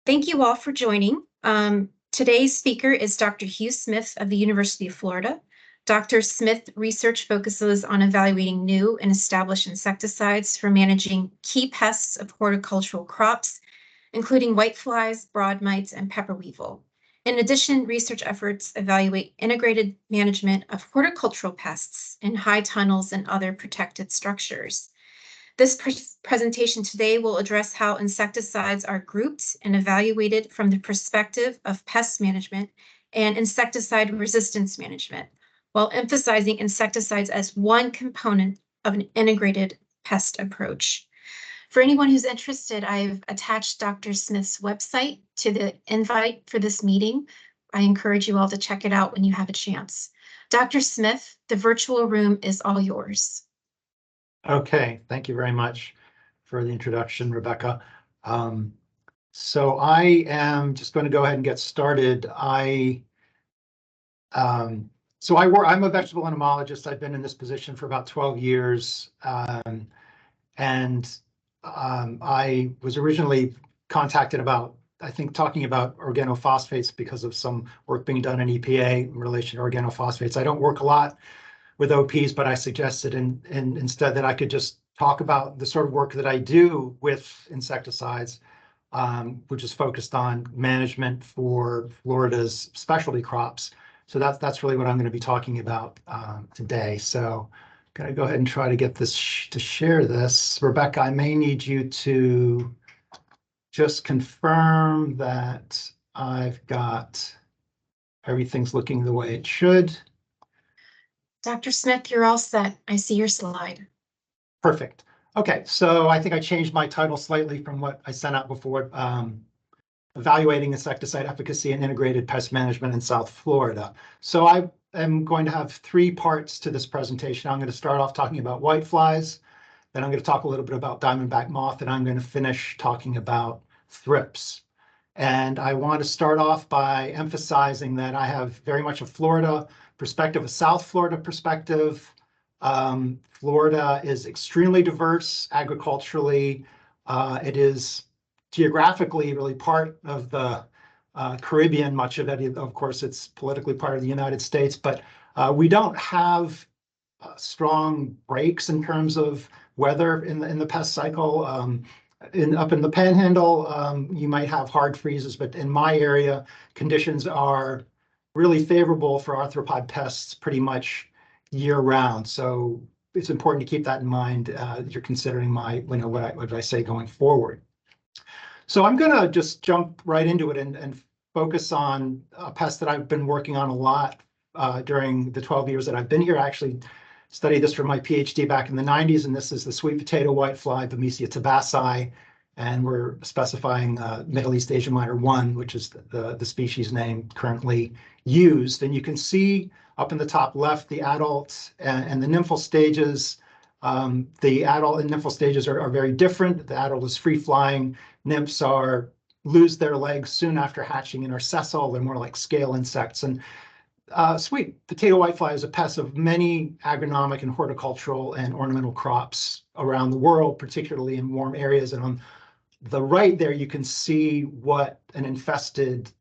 Thank you all for joining. Today's speaker is Dr. Hugh Smith of the University of Florida. Dr. Smith research focuses on evaluating new and established insecticides for managing key pests of horticultural crops, including whiteflies, broad mites, and pepper weevil. In addition, research efforts evaluate integrated management of horticultural pests in high tunnels and other protected structures. This presentation today will address how insecticides are grouped and evaluated from the perspective of pest management and insecticide resistance management, while emphasizing insecticides as one component of an integrated pest approach. For anyone who's interested, I've attached Dr. Smith's website to the invite for this meeting. I encourage you all to check it out when you have a chance. Dr. Smith, the virtual room is all yours. Okay, thank you very much for the introduction, Rebecca. So I am just going to go ahead and get started. I'm a vegetable entomologist. I've been in this position for about 12 years. I was originally contacted about, talking about organophosphates because of some work being done in EPA in relation to organophosphates. I don't work a lot with OPs, but I suggested instead that I could just talk about the sort of work that I do with insecticides, which is focused on management for Florida's specialty crops. So that's really what I'm going to be talking about today. So I'm going to go ahead and try to get this to share this. Rebecca, I may need you to just confirm that I've got everything's looking the way it should. Dr. Smith, you're all set. I see your slide. Perfect. Okay, so I think I changed my title slightly from what I sent out before, evaluating insecticide efficacy and integrated pest management in South Florida. So I am going to have three parts to this presentation. I'm going to start off talking about whiteflies, then I'm going to talk a little bit about diamondback moth, and I'm going to finish talking about thrips. And I want to start off by emphasizing that I have very much a Florida perspective, a South Florida perspective. Florida is extremely diverse agriculturally. It is geographically really part of the Caribbean, much of it. Of course, it's politically part of the United States, but we don't have strong breaks in terms of weather in the pest cycle. Up in the Panhandle, you might have hard freezes, but in my area, conditions are really favorable for arthropod pests pretty much year round. So it's important to keep that in mind. You're considering what I say going forward. So I'm going to just jump right into it and focus on a pest that I've been working on a lot during the 12 years that I've been here. I actually studied this for my PhD back in the 90s, and this is the sweet potato whitefly, Bemisia tabassi. And we're specifying Middle East Asia Minor 1, which is the species name currently used. And you can see up in the top left the adult and the nymphal stages. The adult and nymphal stages are very different. The adult is free-flying. Nymphs lose their legs soon after hatching and are sessile. They're more like scale insects. And sweet potato whitefly is a pest of many agronomic and horticultural and ornamental crops around the world, particularly in warm areas. And on the right there, you can see what an infested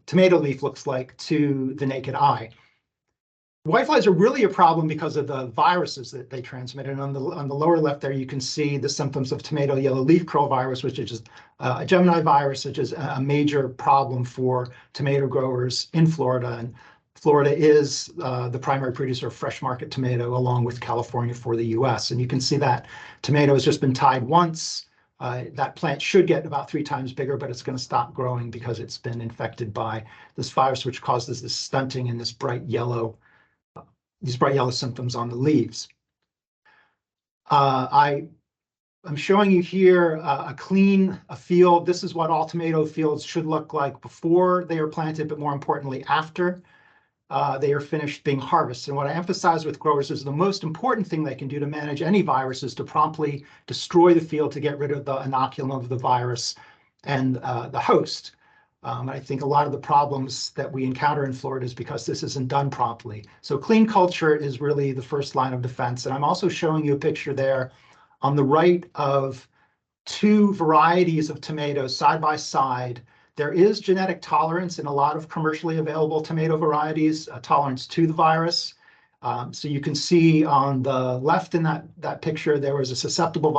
tomato leaf looks like to the naked eye. Whiteflies are really a problem because of the viruses that they transmit. And on the lower left there, you can see the symptoms of tomato yellow leaf curl virus, which is a Gemini virus, which is a major problem for tomato growers in Florida. And Florida is the primary producer of fresh market tomato, along with California for the US. And you can see that tomato has just been tied once. That plant should get about 3 times bigger, but it's going to stop growing because it's been infected by this virus, which causes this stunting and these bright yellow symptoms on the leaves. I'm showing you here a field. This is what all tomato fields should look like before they are planted, but more importantly, after they are finished being harvested. And what I emphasize with growers is the most important thing they can do to manage any virus is to promptly destroy the field to get rid of the inoculum of the virus and the host. I think a lot of the problems that we encounter in Florida is because this isn't done promptly. So clean culture is really the first line of defense. And I'm also showing you a picture there on the right of two varieties of tomatoes side by side. There is genetic tolerance in a lot of commercially available tomato varieties, tolerance to the virus. So you can see on the left in that picture, there was a susceptible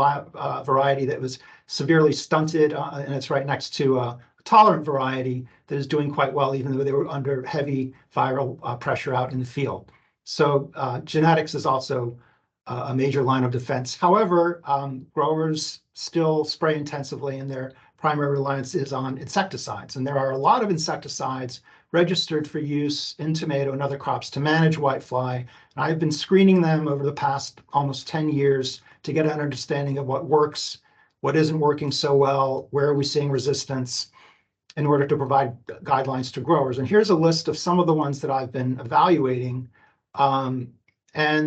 variety that was severely stunted, and it's right next to a tolerant variety that is doing quite well, even though they were under heavy viral pressure out in the field. So genetics is also a major line of defense. However, growers still spray intensively, and their primary reliance is on insecticides. And there are a lot of insecticides registered for use in tomato and other crops to manage whitefly. And I've been screening them over the past almost 10 years to get an understanding of what works, what isn't working so well, where are we seeing resistance, in order to provide guidelines to growers. And here's a list of some of the ones that I've been evaluating. And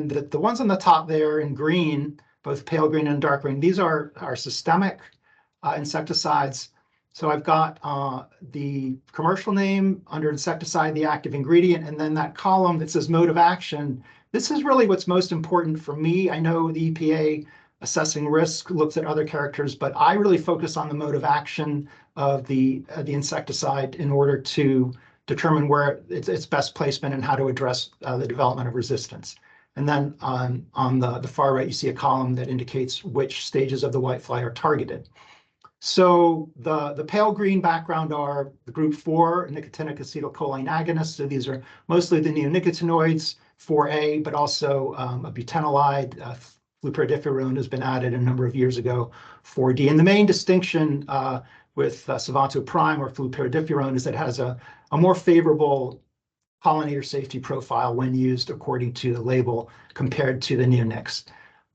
the ones on the top there in green, both pale green and dark green, these are systemic insecticides. So I've got the commercial name under insecticide, the active ingredient, and then that column that says mode of action. This is really what's most important for me. I know the EPA assessing risk looks at other characters, but I really focus on the mode of action of the insecticide in order to determine where its best placement and how to address the development of resistance. And then on the far right, you see a column that indicates which stages of the whitefly are targeted. So the pale green background are the group 4 nicotinic acetylcholine agonists. So these are mostly the neonicotinoids, 4A, but also a butenolide, fluperidifurone has been added a number of years ago, 4D. And the main distinction with Savanto Prime or fluperidifurone is that it has a more favorable pollinator safety profile when used according to the label compared to the neonics.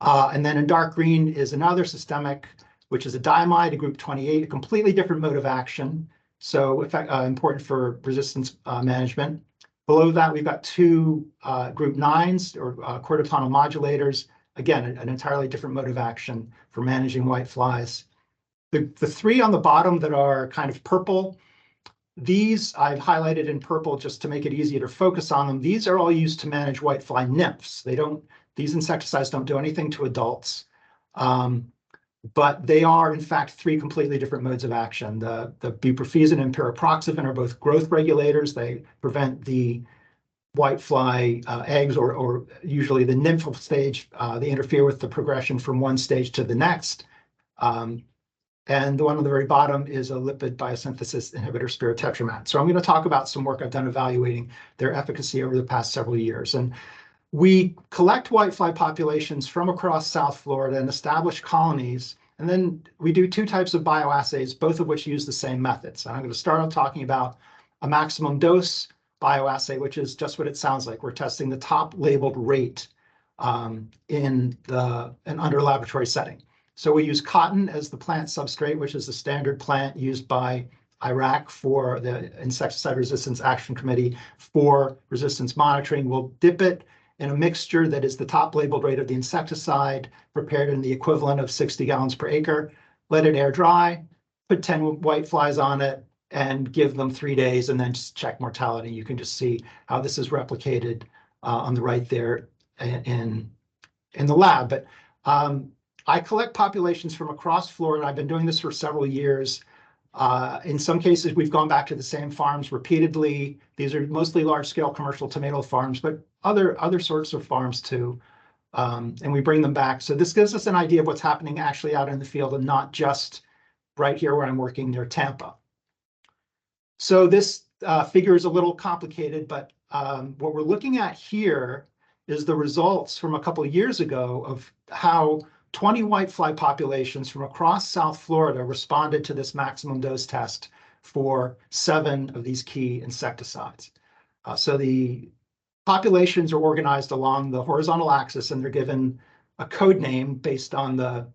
And then in dark green is another systemic, which is a diamide, a group 28, a completely different mode of action. So important for resistance management. Below that, we've got two group 9s or cortitonal modulators. Again, an entirely different mode of action for managing whiteflies. The three on the bottom that are kind of purple, these I've highlighted in purple just to make it easier to focus on them. These are all used to manage whitefly nymphs. These insecticides don't do anything to adults, but they are in fact three completely different modes of action. The buprofezin and pyriproxyfen are both growth regulators. They prevent the whitefly eggs, or usually the nymphal stage. They interfere with the progression from one stage to the next. And the one on the very bottom is a lipid biosynthesis inhibitor, spirotetramate. So I'm going to talk about some work I've done evaluating their efficacy over the past several years. And we collect whitefly populations from across South Florida and establish colonies. And then we do two types of bioassays, both of which use the same methods. And I'm going to start off talking about a maximum dose bioassay, which is just what it sounds like. We're testing the top labeled rate in an under laboratory setting. So we use cotton as the plant substrate, which is the standard plant used by Iraq for the Insecticide Resistance Action Committee for resistance monitoring. We'll dip it in a mixture that is the top labeled rate of the insecticide, prepared in the equivalent of 60 gallons per acre, let it air dry, put 10 whiteflies on it, and give them 3 days, and then just check mortality. You can just see how this is replicated on the right there in the lab. But I collect populations from across Florida. I've been doing this for several years. In some cases, we've gone back to the same farms repeatedly. These are mostly large-scale commercial tomato farms, but other sorts of farms too. And we bring them back. So this gives us an idea of what's happening actually out in the field and not just right here where I'm working near Tampa. So this figure is a little complicated, but what we're looking at here is the results from a couple of years ago of how 20 whitefly populations from across South Florida responded to this maximum dose test for 7 of these key insecticides. So the populations are organized along the horizontal axis, and they're given a code name based on the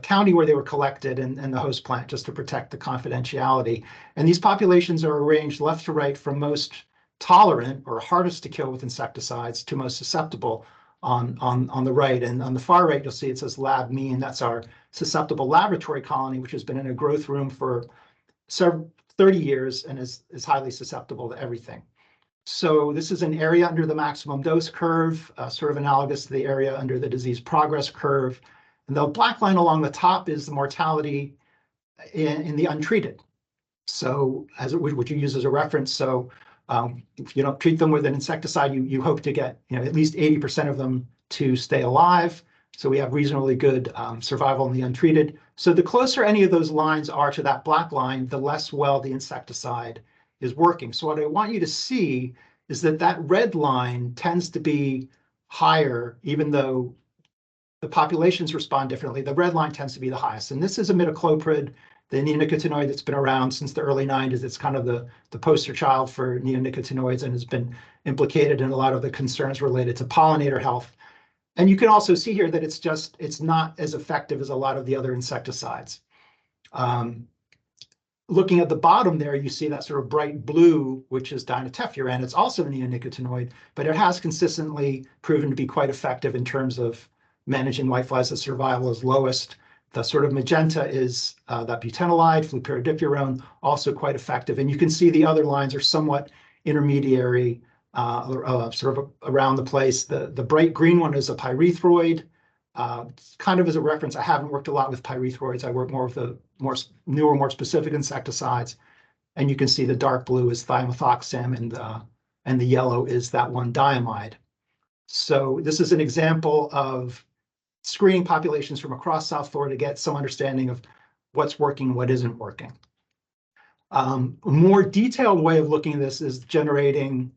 county where they were collected and the host plant, just to protect the confidentiality. And these populations are arranged left to right from most tolerant or hardest to kill with insecticides to most susceptible on the right. And on the far right, you'll see it says lab mean. That's our susceptible laboratory colony, which has been in a growth room for 30 years and is highly susceptible to everything. So this is an area under the maximum dose curve, sort of analogous to the area under the disease progress curve. And the black line along the top is the mortality in the untreated. So which you use as a reference. So if you don't treat them with an insecticide, you hope to get at least 80% of them to stay alive. So we have reasonably good survival in the untreated. So the closer any of those lines are to that black line, the less well the insecticide is working. So what I want you to see is that that red line tends to be higher, even though the populations respond differently. The red line tends to be the highest. And this is imidacloprid, the neonicotinoid that's been around since the early 90s. It's kind of the poster child for neonicotinoids and has been implicated in a lot of the concerns related to pollinator health. And you can also see here that it's not as effective as a lot of the other insecticides. Looking at the bottom there, you see that sort of bright blue, which is dinotefuran. It's also a neonicotinoid, but it has consistently proven to be quite effective in terms of managing whiteflies. The survival is lowest. The sort of magenta is that butanolide, fluperidipurone, also quite effective. And you can see the other lines are somewhat intermediary, sort of around the place. The bright green one is a pyrethroid. Kind of as a reference, I haven't worked a lot with pyrethroids. I work more with the newer, more specific insecticides. And you can see the dark blue is thiamethoxam and the yellow is that one diamide. So this is an example of screening populations from across South Florida to get some understanding of what's working, what isn't working. A more detailed way of looking at this is generating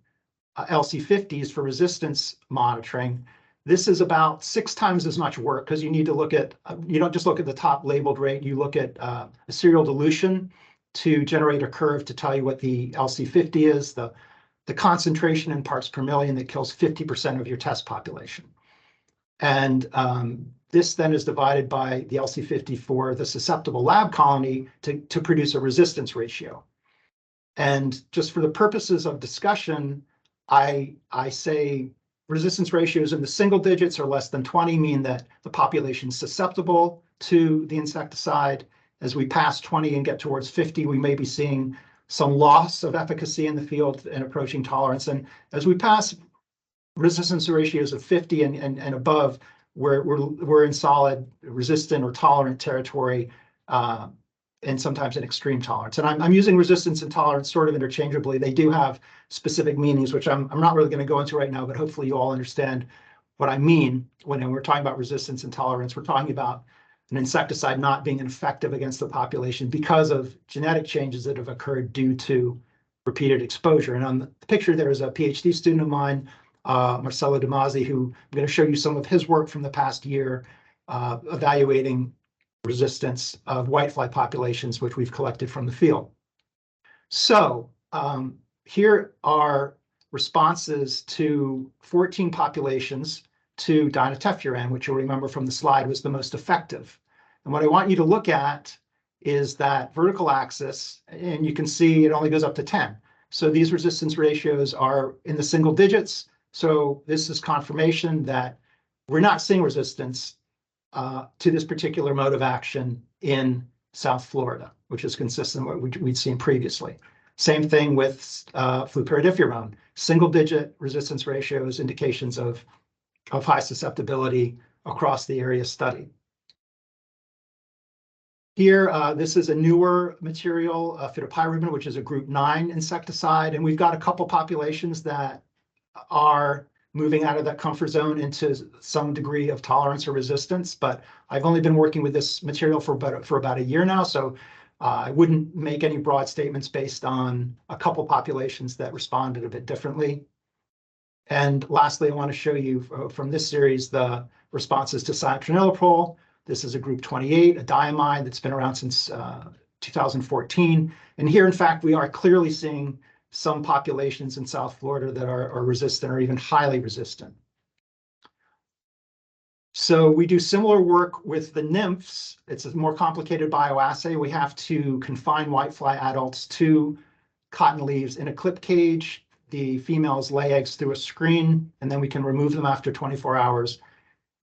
LC50s for resistance monitoring. This is about 6 times as much work because you need to look at, you don't just look at the top labeled rate, you look at a serial dilution to generate a curve to tell you what the LC50 is, the concentration in parts per million that kills 50% of your test population. And this then is divided by the LC50 for the susceptible lab colony to produce a resistance ratio. And just for the purposes of discussion, I say resistance ratios in the single digits or less than 20 mean that the population is susceptible to the insecticide. As we pass 20 and get towards 50, we may be seeing some loss of efficacy in the field and approaching tolerance. And as we pass resistance ratios of 50 and above, we're in solid resistant or tolerant territory, and sometimes an extreme tolerance. And I'm using resistance and tolerance sort of interchangeably. They do have specific meanings, which I'm not really going to go into right now, but hopefully you all understand what I mean when we're talking about resistance and tolerance. We're talking about an insecticide not being effective against the population because of genetic changes that have occurred due to repeated exposure. And on the picture, there is a PhD student of mine, Marcelo Damazzi, who I'm going to show you some of his work from the past year, evaluating resistance of whitefly populations, which we've collected from the field. So here are responses to 14 populations to dinotefuran, which you'll remember from the slide was the most effective. And what I want you to look at is that vertical axis, and you can see it only goes up to 10. So these resistance ratios are in the single digits. So this is confirmation that we're not seeing resistance to this particular mode of action in South Florida, which is consistent with what we'd seen previously. Same thing with fluperidipurone. Single-digit resistance ratios, indications of high susceptibility across the area studied. Here, this is a newer material, fitopyrubin, which is a group 9 insecticide, and we've got a couple populations that are moving out of that comfort zone into some degree of tolerance or resistance. But I've only been working with this material for about a year now, so I wouldn't make any broad statements based on a couple populations that responded a bit differently. And lastly, I want to show you from this series the responses to cyanotroniloprol. This is a group 28, a diamide that's been around since 2014. And here, in fact, we are clearly seeing some populations in South Florida that are resistant or even highly resistant. So we do similar work with the nymphs. It's a more complicated bioassay. We have to confine whitefly adults to cotton leaves in a clip cage. The females lay eggs through a screen, and then we can remove them after 24 hours.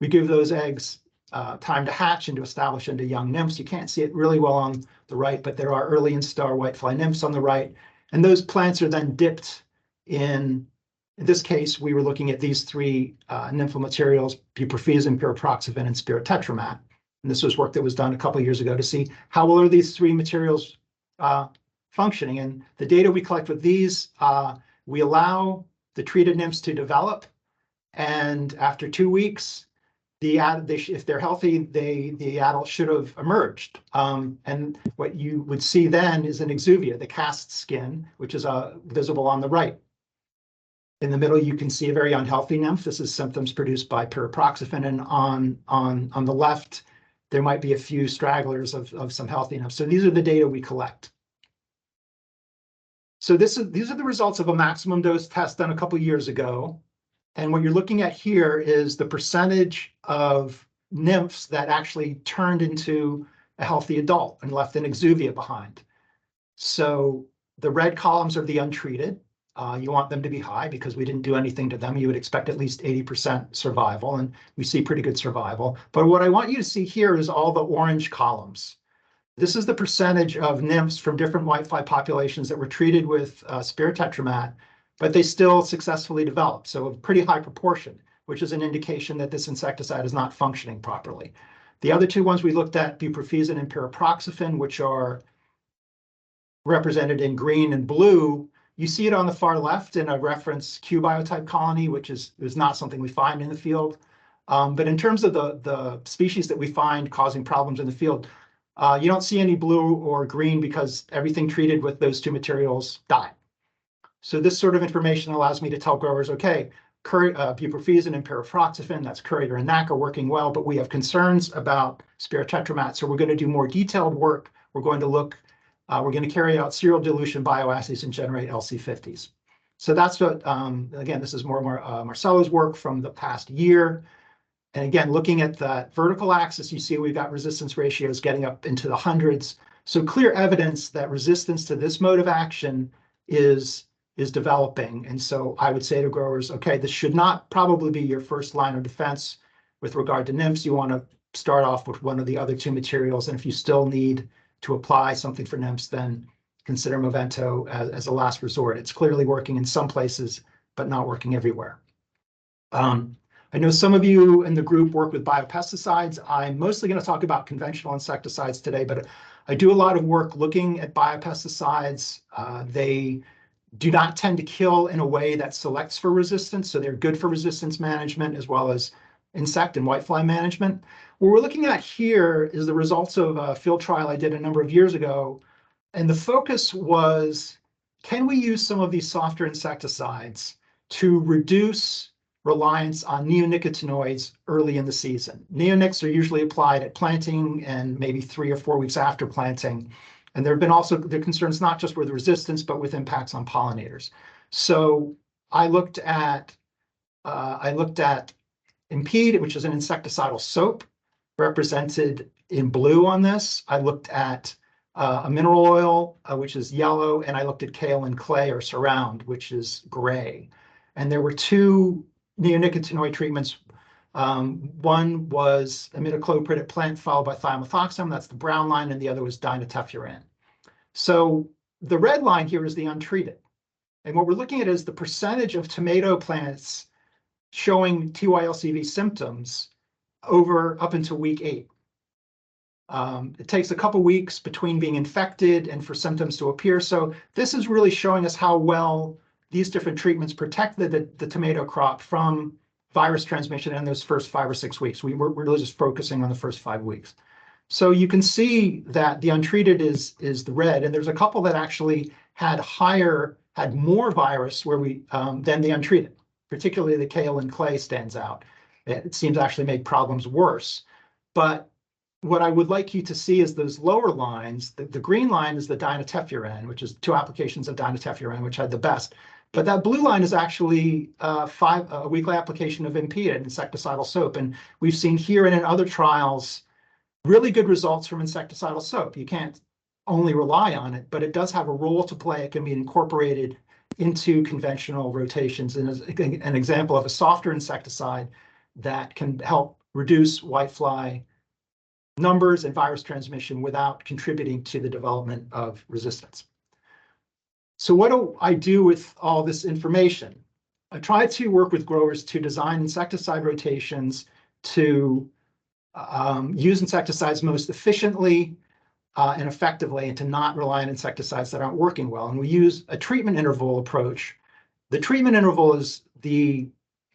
We give those eggs time to hatch and to establish into young nymphs. You can't see it really well on the right, but there are early instar whitefly nymphs on the right. And those plants are then dipped in this case, we were looking at these 3 nymphal materials, buprophysum, pyriproxyfen, and spirotetramat. And this was work that was done a couple of years ago to see how well are these three materials functioning. And the data we collect with these, we allow the treated nymphs to develop. And after 2 weeks, if they're healthy, the adult should have emerged. And what you would see then is an exuvia, the cast skin, which is visible on the right. In the middle, you can see a very unhealthy nymph. This is symptoms produced by pyriproxyfen. And on the left, there might be a few stragglers of some healthy nymphs. So these are the data we collect. So these are the results of a maximum dose test done a couple of years ago. And what you're looking at here is the percentage of nymphs that actually turned into a healthy adult and left an exuvia behind. So the red columns are the untreated. You want them to be high because we didn't do anything to them. You would expect at least 80% survival, and we see pretty good survival. But what I want you to see here is all the orange columns. This is the percentage of nymphs from different whitefly populations that were treated with spirotetramat, but they still successfully developed. So a pretty high proportion, which is an indication that this insecticide is not functioning properly. The other two ones we looked at, buprofesin and pyriproxyfen, which are represented in green and blue. You see it on the far left in a reference Q biotype colony, which is not something we find in the field. But in terms of the species that we find causing problems in the field, you don't see any blue or green because everything treated with those two materials died. So this sort of information allows me to tell growers, okay, buprofesin and pyriproxyfen, that's Courier and NAC, are working well, but we have concerns about spirotetramat. So we're going to do more detailed work. We're going to carry out serial dilution bioassays and generate LC50s. So that's what, again, this is more Marcelo's work from the past year. And again, looking at the vertical axis, you see we've got resistance ratios getting up into the hundreds. So clear evidence that resistance to this mode of action is developing. And so I would say to growers, okay, this should not probably be your first line of defense with regard to nymphs. You want to start off with one of the other two materials. And if you still need to apply something for nymphs, then consider Movento as a last resort. It's clearly working in some places, but not working everywhere. I know some of you in the group work with biopesticides. I'm mostly going to talk about conventional insecticides today, but I do a lot of work looking at biopesticides. They do not tend to kill in a way that selects for resistance, so they're good for resistance management as well as insect and whitefly management. What we're looking at here is the results of a field trial I did a number of years ago, and the focus was, can we use some of these softer insecticides to reduce reliance on neonicotinoids early in the season? Neonics are usually applied at planting and maybe 3 or 4 weeks after planting. And there have been also the concerns not just with resistance, but with impacts on pollinators. So I looked at Impede, which is an insecticidal soap, represented in blue on this. I looked at a mineral oil, which is yellow, and I looked at kaolin clay or surround, which is gray. And there were two neonicotinoid treatments. One was imidacloprid at plant followed by thiamethoxam, that's the brown line, and the other was dinotefuran. So the red line here is the untreated. And what we're looking at is the percentage of tomato plants showing TYLCV symptoms up until week 8. It takes a couple weeks between being infected and for symptoms to appear. So this is really showing us how well these different treatments protect the tomato crop from virus transmission in those first 5 or 6 weeks. We're really just focusing on the first 5 weeks. So you can see that the untreated is the red, and there's a couple that actually had more virus than the untreated. Particularly the kaolin clay stands out. It seems to actually make problems worse. But what I would like you to see is those lower lines. The green line is the dinotefuran, which is 2 applications of dinotefuran, which had the best. But that blue line is actually a weekly application of Impede, an insecticidal soap. And we've seen here and in other trials really good results from insecticidal soap. You can't only rely on it, but it does have a role to play. It can be incorporated into conventional rotations, and as an example of a softer insecticide that can help reduce whitefly numbers and virus transmission without contributing to the development of resistance. So what do I do with all this information? I try to work with growers to design insecticide rotations to use insecticides most efficiently and effectively, and to not rely on insecticides that aren't working well. And we use a treatment interval approach. The treatment interval is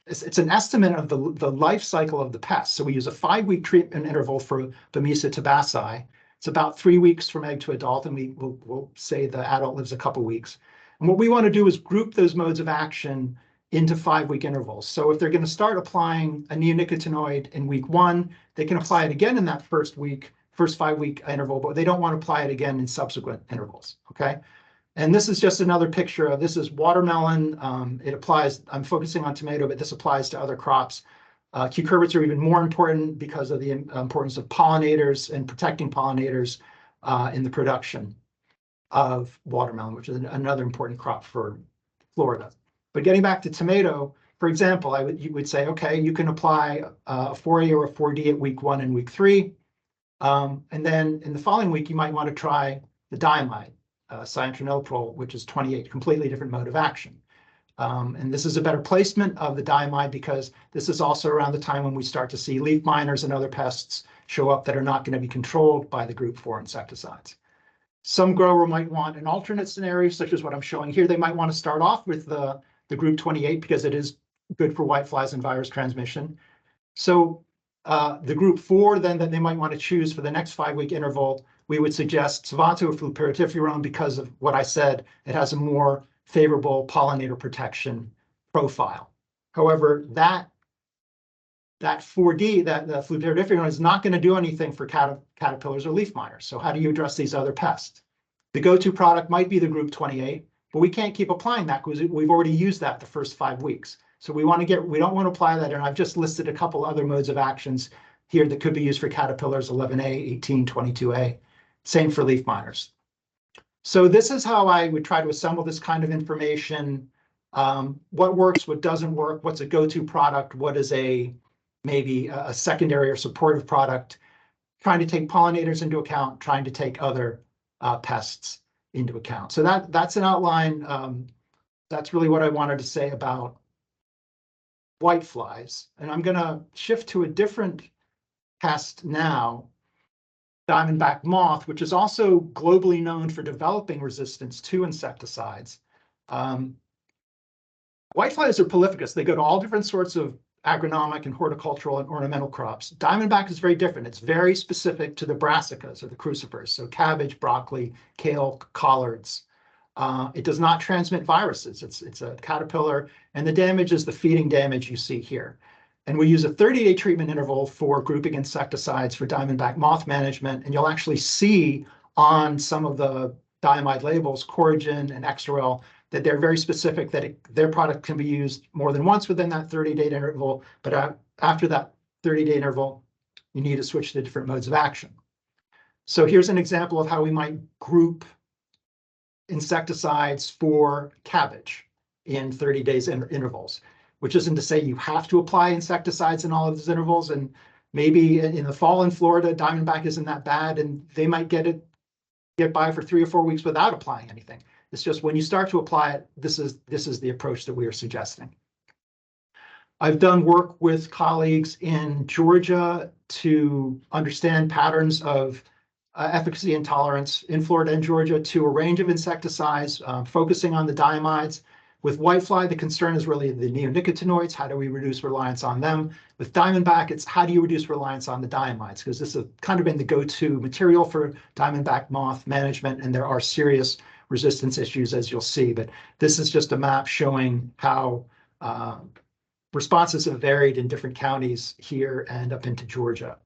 it's an estimate of the life cycle of the pest. So we use a 5-week treatment interval for Bemisia tabaci. It's about 3 weeks from egg to adult, and we'll say the adult lives a couple weeks. And what we want to do is group those modes of action into 5-week intervals. So if they're going to start applying a neonicotinoid in week 1, they can apply it again in that first 5-week interval, but they don't want to apply it again in subsequent intervals. Okay. And this is just another picture of, this is watermelon. It applies, I'm focusing on tomato, but this applies to other crops. Cucurbits are even more important because of the importance of pollinators and protecting pollinators in the production of watermelon, which is another important crop for Florida. But getting back to tomato, for example, you would say, okay, you can apply a 4A or a 4D at week 1 and week 3. And then in the following week, you might want to try the diamide, cyantraniliprole, which is 28, completely different mode of action. And this is a better placement of the diamide because this is also around the time when we start to see leaf miners and other pests show up that are not going to be controlled by the group 4 insecticides. Some grower might want an alternate scenario, such as what I'm showing here. They might want to start off with the group 28 because it is good for whiteflies and virus transmission. So the group 4 then that they might want to choose for the next 5-week interval, we would suggest Savanto or fluperotiferone because of what I said. It has a more favorable pollinator protection profile. However, that 4D, the fluperotiferone, is not going to do anything for caterpillars or leaf miners. So how do you address these other pests? The go-to product might be the group 28, but we can't keep applying that because we've already used that the first 5 weeks. So we don't want to apply that. And I've just listed a couple other modes of actions here that could be used for caterpillars, 11A, 18, 22A. Same for leaf miners. So this is how I would try to assemble this kind of information. What works, what doesn't work, what's a go-to product, what is maybe a secondary or supportive product, trying to take pollinators into account, trying to take other pests into account. So that's an outline. That's really what I wanted to say about whiteflies. And I'm going to shift to a different pest now, diamondback moth, which is also globally known for developing resistance to insecticides. Whiteflies are prolificous. They go to all different sorts of agronomic and horticultural and ornamental crops. Diamondback is very different. It's very specific to the brassicas or the crucifers, so cabbage, broccoli, kale, collards. It does not transmit viruses. It's a caterpillar, and the damage is the feeding damage you see here. And we use a 30-day treatment interval for grouping insecticides for diamondback moth management. And you'll actually see on some of the diamide labels, Coragen and Extrel, that they're very specific that their product can be used more than once within that 30-day interval. But after that 30-day interval, you need to switch to different modes of action. So here's an example of how we might group insecticides for cabbage in 30 days intervals, which isn't to say you have to apply insecticides in all of those intervals. And maybe in the fall in Florida, diamondback isn't that bad, and they might get by for 3 or 4 weeks without applying anything. It's just when you start to apply it, this is the approach that we are suggesting. I've done work with colleagues in Georgia to understand patterns of efficacy and tolerance in Florida and Georgia to a range of insecticides, focusing on the diamides. With whitefly, the concern is really the neonicotinoids. How do we reduce reliance on them? With diamondback, it's how do you reduce reliance on the diamides? Because this has kind of been the go-to material for diamondback moth management, and there are serious resistance issues, as you'll see. But this is just a map showing how responses have varied in different counties here and up into Georgia.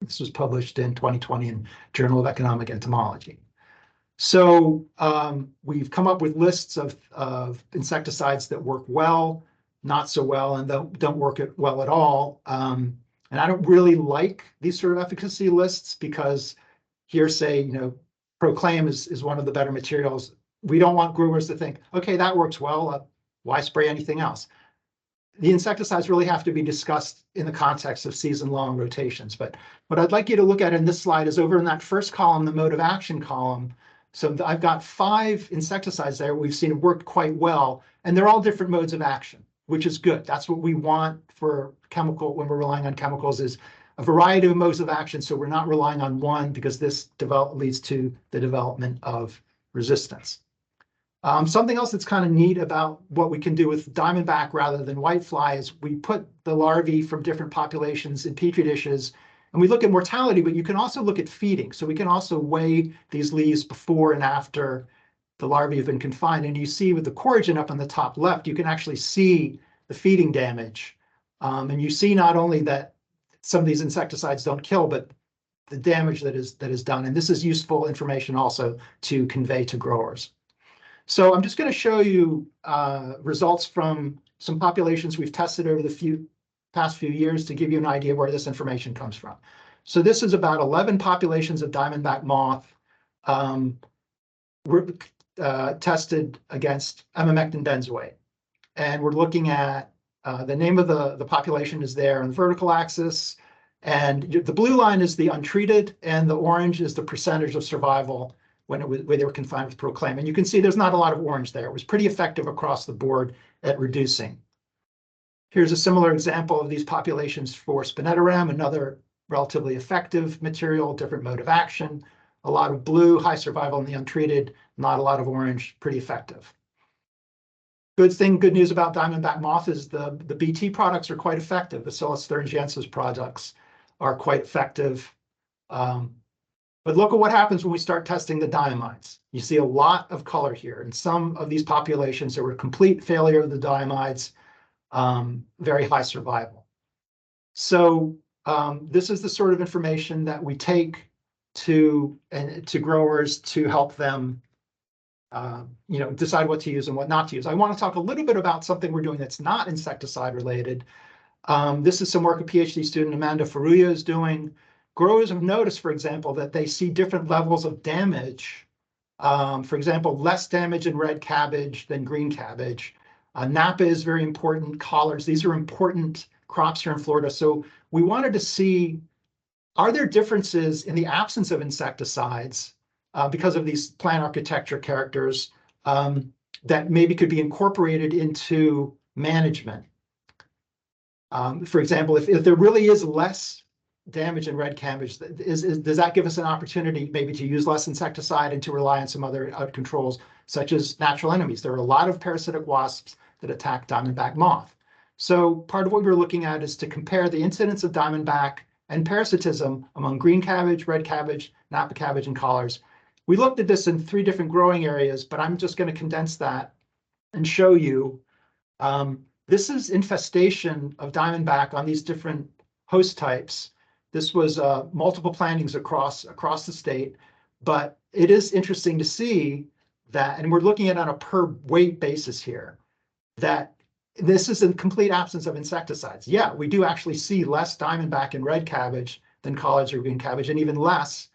This was published in 2020 in Journal of Economic Entomology. So we've come up with lists of insecticides that work well, not so well, and don't work well at all. And I don't really like these sort of efficacy lists because here, say, Proclaim is one of the better materials. We don't want growers to think, okay, that works well. Why spray anything else? The insecticides really have to be discussed in the context of season-long rotations. But what I'd like you to look at in this slide is over in that first column, the mode of action column. So I've got 5 insecticides there we've seen work quite well, and they're all different modes of action, which is good. That's what we want for chemical when we're relying on chemicals, is a variety of modes of action. So we're not relying on one because this leads to the development of resistance. Something else that's kind of neat about what we can do with diamondback rather than whitefly is we put the larvae from different populations in petri dishes, and we look at mortality, but you can also look at feeding. So we can also weigh these leaves before and after the larvae have been confined. And you see with the coragen up on the top left, you can actually see the feeding damage. And you see not only that some of these insecticides don't kill, but the damage that is done. And this is useful information also to convey to growers. So I'm just going to show you results from some populations we've tested over the past few years to give you an idea of where this information comes from. So this is about 11 populations of diamondback moth were tested against emamectin benzoate. And we're looking at the name of the population is there on the vertical axis. And the blue line is the untreated, and the orange is the percentage of survival when they were confined with Proclaim. And you can see there's not a lot of orange there. It was pretty effective across the board at reducing. Here's a similar example of these populations for spinetoram, another relatively effective material, different mode of action. A lot of blue, high survival in the untreated, not a lot of orange, pretty effective. Good news about diamondback moth is the BT products are quite effective. The Bacillus thuringiensis products are quite effective. But look at what happens when we start testing the diamides. You see a lot of color here. In some of these populations, there were complete failure of the diamides, very high survival. So this is the sort of information that we take to growers to help them decide what to use and what not to use. I want to talk a little bit about something we're doing that's not insecticide related. This is some work a PhD student, Amanda Faruya, is doing. Growers have noticed, for example, that they see different levels of damage. For example, less damage in red cabbage than green cabbage. Napa is very important, collards. These are important crops here in Florida. So we wanted to see, are there differences in the absence of insecticides because of these plant architecture characters that maybe could be incorporated into management? For example, if there really is less damage in red cabbage, does that give us an opportunity maybe to use less insecticide and to rely on some other controls, such as natural enemies? There are a lot of parasitic wasps that attack diamondback moth. So part of what we're looking at is to compare the incidence of diamondback and parasitism among green cabbage, red cabbage, Napa cabbage, and collards. We looked at this in 3 different growing areas, but I'm just going to condense that and show you. This is infestation of diamondback on these different host types. This was multiple plantings across the state, but it is interesting to see that, and we're looking at it on a per weight basis here, that this is a complete absence of insecticides. Yeah, we do actually see less diamondback in red cabbage than collards or green cabbage, and even less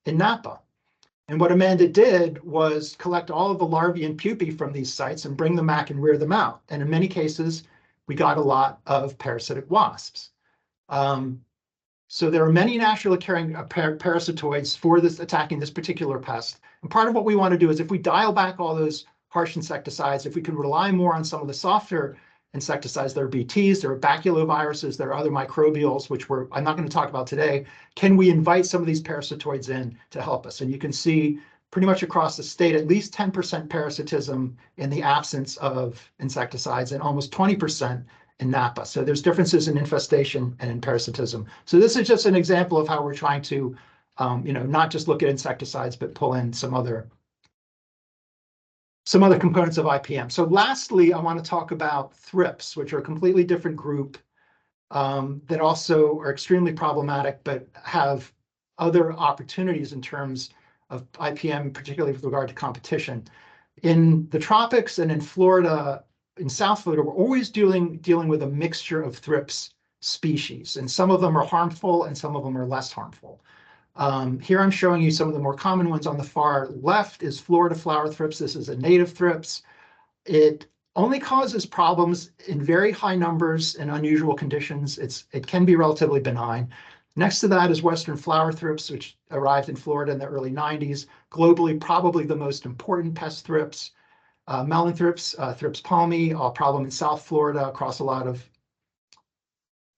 in Napa. And what Amanda did was collect all of the larvae and pupae from these sites and bring them back and rear them out. And in many cases, we got a lot of parasitic wasps. So there are many naturally occurring parasitoids for attacking this particular pest. And part of what we want to do is, if we dial back all those harsh insecticides, if we can rely more on some of the softer insecticides, there are BTs, there are baculoviruses, there are other microbials, which I'm not going to talk about today. Can we invite some of these parasitoids in to help us? And you can see pretty much across the state, at least 10% parasitism in the absence of insecticides and almost 20% in Napa. So there's differences in infestation and in parasitism. So this is just an example of how we're trying to, not just look at insecticides, but pull in some other components of IPM. So lastly, I want to talk about thrips, which are a completely different group that also are extremely problematic, but have other opportunities in terms of IPM, particularly with regard to competition. In the tropics and in Florida, in South Florida, we're always dealing with a mixture of thrips species, and some of them are harmful and some of them are less harmful. Here I'm showing you some of the more common ones. On the far left is Florida flower thrips. This is a native thrips. It only causes problems in very high numbers and unusual conditions. It can be relatively benign. Next to that is Western flower thrips, which arrived in Florida in the early 90s. Globally, probably the most important pest thrips. Melon thrips, Thrips palmi, a problem in South Florida across a lot of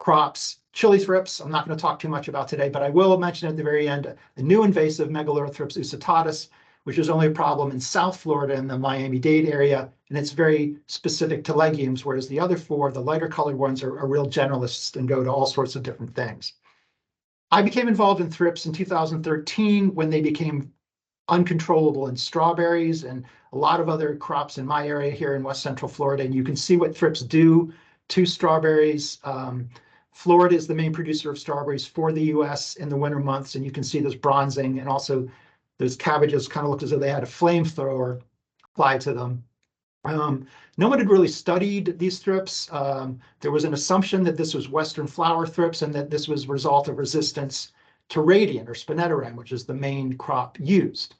crops. Chili thrips, I'm not going to talk too much about today, but I will mention at the very end a new invasive Megaleurothrips usitatus, which is only a problem in South Florida and the Miami-Dade area, and it's very specific to legumes, whereas the other four, the lighter colored ones, are real generalists and go to all sorts of different things. I became involved in thrips in 2013 when they became uncontrollable in strawberries and a lot of other crops in my area here in West Central Florida. And you can see what thrips do to strawberries. Florida is the main producer of strawberries for the US in the winter months. And you can see this bronzing, and also those cabbages kind of looked as though they had a flamethrower applied to them. No one had really studied these thrips. There was an assumption that this was Western flower thrips and that this was a result of resistance to radiant or spinetoram, which is the main crop used.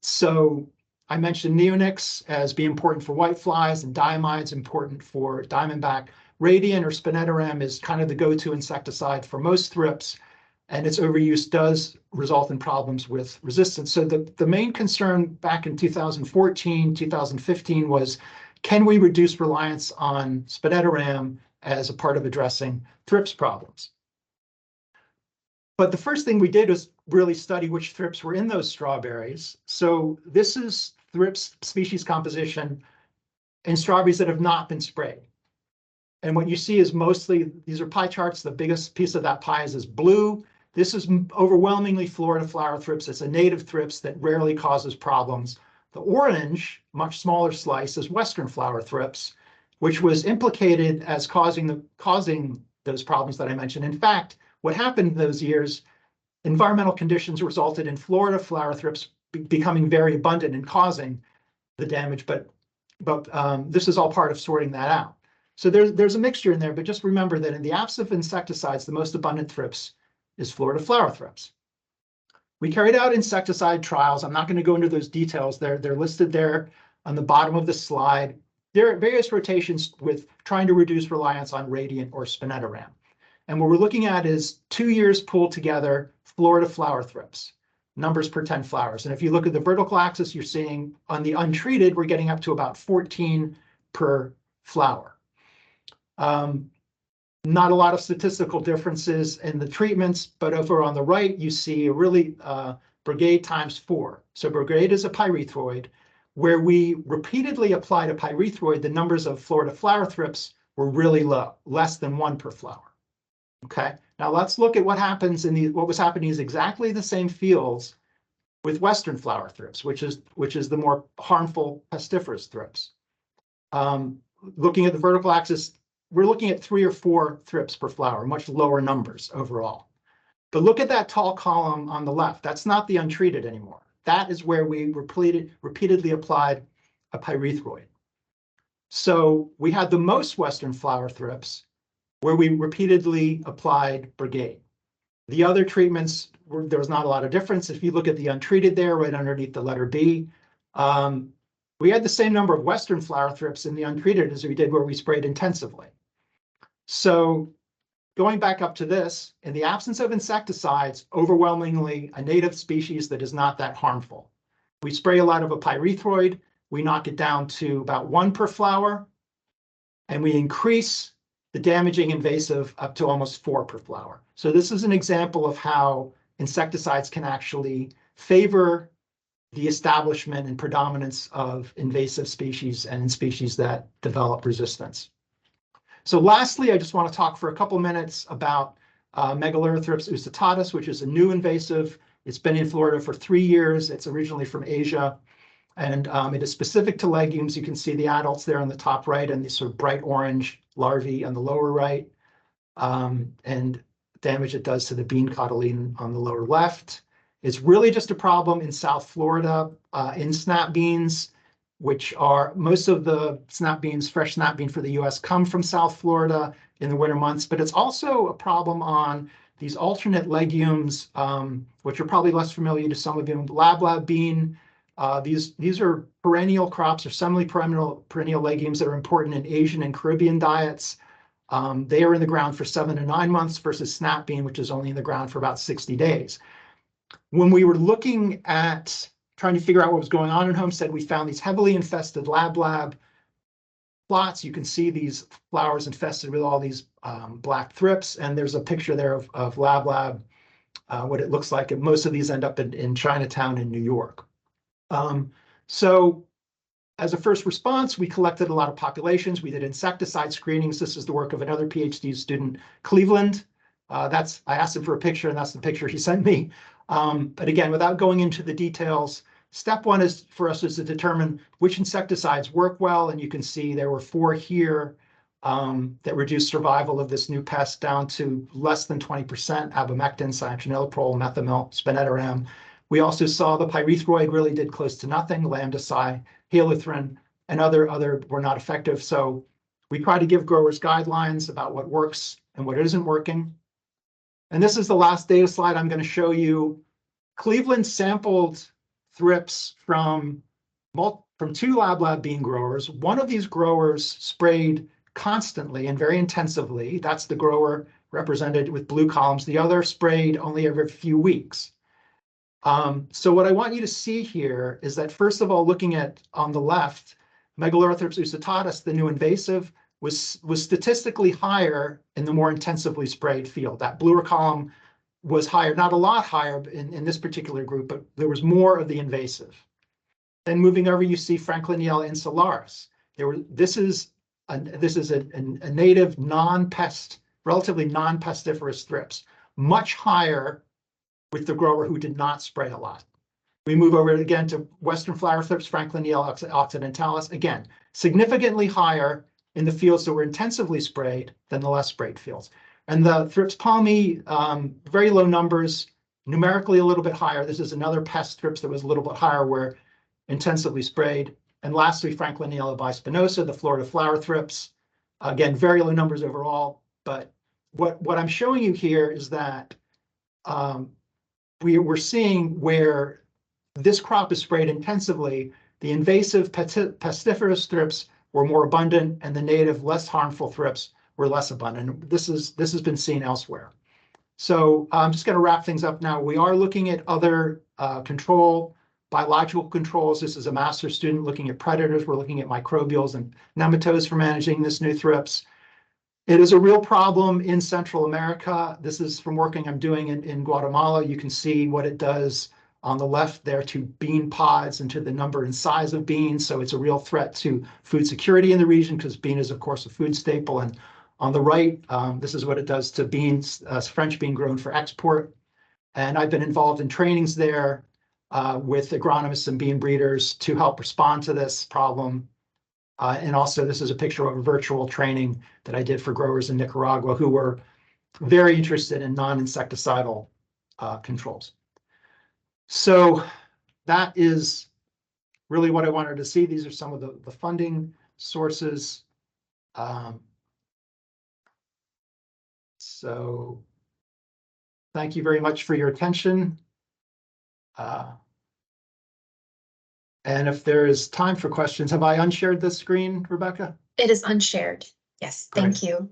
So I mentioned neonics as being important for whiteflies and diamides important for diamondback. Radiant or spinetoram is kind of the go-to insecticide for most thrips, and its overuse does result in problems with resistance. So the main concern back in 2014, 2015 was, can we reduce reliance on spinetoram as a part of addressing thrips problems? But the first thing we did was really study which thrips were in those strawberries. So this is thrips species composition in strawberries that have not been sprayed. And what you see is mostly, these are pie charts. The biggest piece of that pie is blue. This is overwhelmingly Florida flower thrips. It's a native thrips that rarely causes problems. The orange, much smaller slice, is Western flower thrips, which was implicated as causing those problems that I mentioned. In fact, what happened in those years, environmental conditions resulted in Florida flower thrips becoming very abundant and causing the damage, but this is all part of sorting that out. So there's a mixture in there, but just remember that in the absence of insecticides, the most abundant thrips is Florida flower thrips. We carried out insecticide trials. I'm not going to go into those details. They're listed there on the bottom of the slide. There are various rotations with trying to reduce reliance on radiant or spinetoram. And what we're looking at is 2 years pulled together Florida flower thrips, numbers per 10 flowers. And if you look at the vertical axis, you're seeing on the untreated, we're getting up to about 14 per flower. Not a lot of statistical differences in the treatments, but over on the right, you see a really brigade times 4. So brigade is a pyrethroid. Where we repeatedly applied a pyrethroid, the numbers of Florida flower thrips were really low, less than 1 per flower. Okay, now let's look at what happens what was happening is exactly the same fields with Western flower thrips, which is the more harmful pestiferous thrips. Looking at the vertical axis, we're looking at 3 or 4 thrips per flower, much lower numbers overall. But look at that tall column on the left. That's not the untreated anymore. That is where we repeatedly applied a pyrethroid. So we had the most Western flower thrips where we repeatedly applied brigade. The other treatments, there was not a lot of difference. If you look at the untreated there, right underneath the letter B, we had the same number of Western flower thrips in the untreated as we did where we sprayed intensively. So going back up to this, in the absence of insecticides, overwhelmingly a native species that is not that harmful. We spray a lot of a pyrethroid, we knock it down to about 1 per flower, and we increase the damaging invasive up to almost 4 per flower. So this is an example of how insecticides can actually favor the establishment and predominance of invasive species and species that develop resistance. So lastly, I just want to talk for a couple minutes about Megaleurothrips usitatus, which is a new invasive. It's been in Florida for 3 years. It's originally from Asia, and it is specific to legumes. You can see the adults there on the top right and these sort of bright orange larvae on the lower right, and damage it does to the bean cotyledon on the lower left. It's really just a problem in South Florida in snap beans, which are most of the snap beans, fresh snap bean for the US come from South Florida in the winter months, but it's also a problem on these alternate legumes, which are probably less familiar to some of you. Lab bean, these are perennial crops or semi-perennial legumes that are important in Asian and Caribbean diets. They are in the ground for 7 to 9 months versus snap bean, which is only in the ground for about 60 days. When we were looking at trying to figure out what was going on in Homestead, we found these heavily infested lab plots, you can see these flowers infested with all these black thrips. And there's a picture there of Lab, what it looks like. And most of these end up in Chinatown in New York. So as a first response, we collected a lot of populations. We did insecticide screenings. This is the work of another PhD student, Cleveland. I asked him for a picture, and that's the picture he sent me. But again, without going into the details, step one is for us is to determine which insecticides work well. And you can see there were 4 here that reduced survival of this new pest down to less than 20%, abamectin, cyanidrolol, methomyl, spinettaram. We also saw the pyrethroid really did close to nothing, lambda-cy, halothrin, and other were not effective. So we try to give growers guidelines about what works and what isn't working. And this is the last data slide I'm going to show you. Cleveland sampled thrips from 2 lab bean growers. One of these growers sprayed constantly and very intensively. That's the grower represented with blue columns. The other sprayed only every few weeks. So what I want you to see here is that, first of all, looking at on the left, Megalorthrips usitatus, the new invasive, was statistically higher in the more intensively sprayed field. That bluer column was higher, not a lot higher in this particular group, but there was more of the invasive. Then moving over, you see Frankliniella insularis. This is a native non-pest, relatively non-pestiferous thrips, much higher with the grower who did not spray a lot. We move over again to Western flower thrips, Frankliniella occidentalis, again, significantly higher in the fields that were intensively sprayed than the less sprayed fields. And the thrips palmi, very low numbers, numerically a little bit higher. This is another pest thrips that was a little bit higher where intensively sprayed. And lastly, Frankliniella bispinosa, the Florida flower thrips. Again, very low numbers overall. But what I'm showing you here is that we're seeing where this crop is sprayed intensively, the invasive pestiferous thrips were more abundant, and the native, less harmful thrips were less abundant. This has been seen elsewhere. So I'm just going to wrap things up now. We are looking at other biological controls. This is a master's student looking at predators. We're looking at microbials and nematodes for managing this new thrips. It is a real problem in Central America. This is from working I'm doing in Guatemala. You can see what it does on the left there to bean pods and to the number and size of beans. So it's a real threat to food security in the region because bean is, of course, a food staple. And on the right, this is what it does to beans, French bean grown for export. And I've been involved in trainings there with agronomists and bean breeders to help respond to this problem. And also, this is a picture of a virtual training that I did for growers in Nicaragua who were very interested in non-insecticidal controls. So that is really what I wanted to see. These are some of the funding sources. So thank you very much for your attention. And if there is time for questions, have I unshared the screen, Rebecca? It is unshared. Yes, thank you.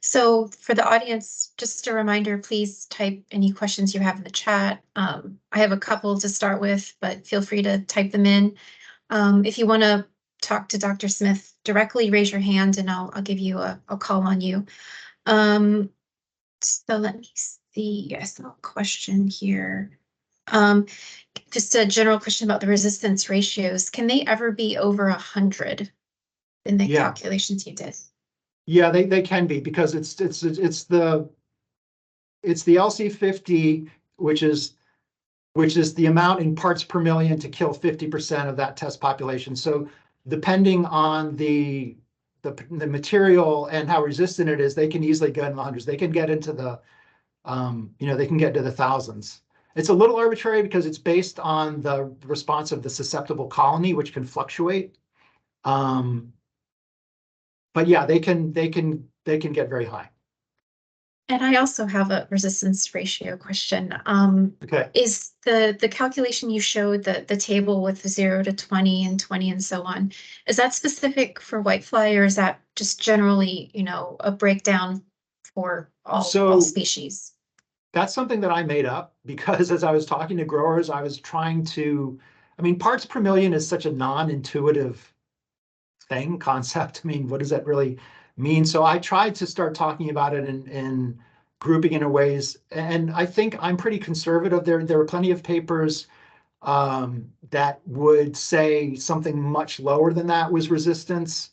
So for the audience, just a reminder, please type any questions you have in the chat. I have a couple to start with, but feel free to type them in. If you want to talk to Dr. Smith directly, raise your hand and I'll give you a call on you. So let me see. Yes, a question here. Just a general question about the resistance ratios. Can they ever be over 100 in the calculations you did? Yeah, they can be, because it's the LC50, which is the amount in parts per million to kill 50% of that test population. So depending on the material and how resistant it is, they can easily get in the hundreds. They can get into the they can get to the thousands. It's a little arbitrary because it's based on the response of the susceptible colony, which can fluctuate. But yeah, they can get very high. And I also have a resistance ratio question. Okay. Is the calculation you showed, the table with 0 to 20 and 20 and so on, is that specific for whitefly, or is that just generally, a breakdown for all species? That's something that I made up because as I was talking to growers, I was trying to, parts per million is such a non-intuitive concept. I mean, what does that really mean? So I tried to start talking about it in grouping in ways, and I think I'm pretty conservative. There were plenty of papers that would say something much lower than that was resistant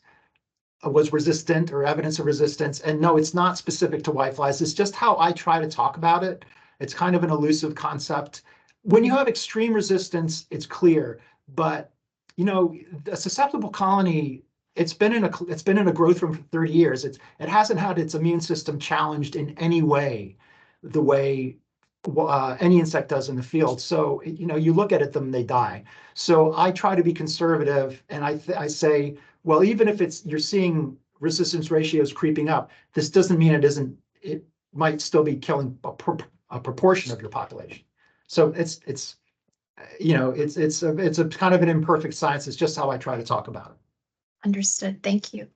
or evidence of resistance. And no, it's not specific to whiteflies. It's just how I try to talk about it. It's kind of an elusive concept. When you have extreme resistance, it's clear. But a susceptible colony, it's been in a growth room for 30 years. It hasn't had its immune system challenged in any way, the way any insect does in the field. So you look at it, they die. So I try to be conservative, and I say, well, even if you're seeing resistance ratios creeping up, this doesn't mean it might still be killing a proportion of your population. So it's a kind of an imperfect science. It's just how I try to talk about it. Understood. Thank you.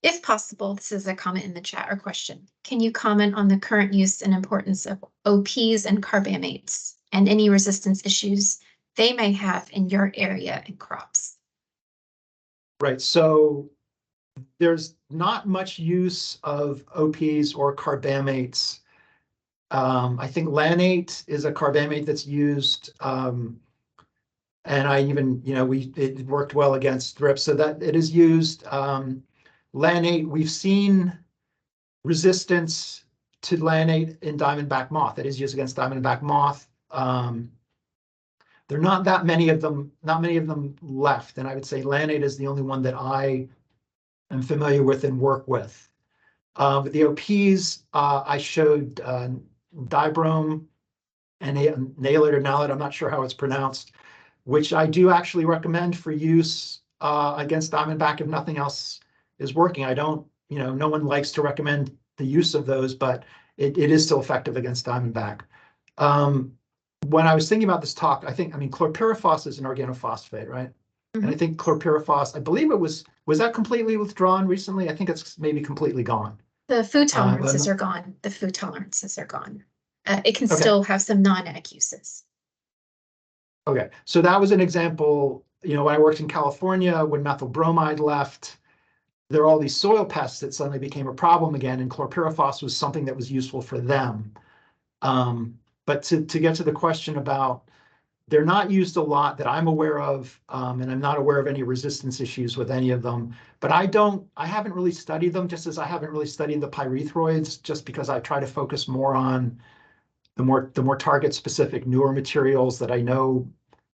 If possible, this is a comment in the chat or question. Can you comment on the current use and importance of OPs and carbamates and any resistance issues they may have in your area and crops? Right. So there's not much use of OPs or carbamates. I think lanate is a carbamate that's used, and I even, it worked well against thrips, so that it is used. Lanate, we've seen resistance to lanate in diamondback moth. It is used against diamondback moth. There are not that many of them, left, and I would say lanate is the only one that I am familiar with and work with. With the OPs, I showed dibrome and nalate or nalate, I'm not sure how it's pronounced, which I do actually recommend for use against diamondback if nothing else is working. I don't, no one likes to recommend the use of those, but it is still effective against diamondback. When I was thinking about this talk, chlorpyrifos is an organophosphate, right? Mm-hmm. And I think chlorpyrifos, I believe was that completely withdrawn recently? I think it's maybe completely gone. The food tolerances are gone. The food tolerances are gone. It can still have some non-ag uses. Okay, so that was an example, when I worked in California, when methyl bromide left, there are all these soil pests that suddenly became a problem again, and chlorpyrifos was something that was useful for them. But to get to the question about, they're not used a lot that I'm aware of, and I'm not aware of any resistance issues with any of them. But I haven't really studied them, just as I haven't really studied the pyrethroids, just because I try to focus more on the more target specific newer materials that I know,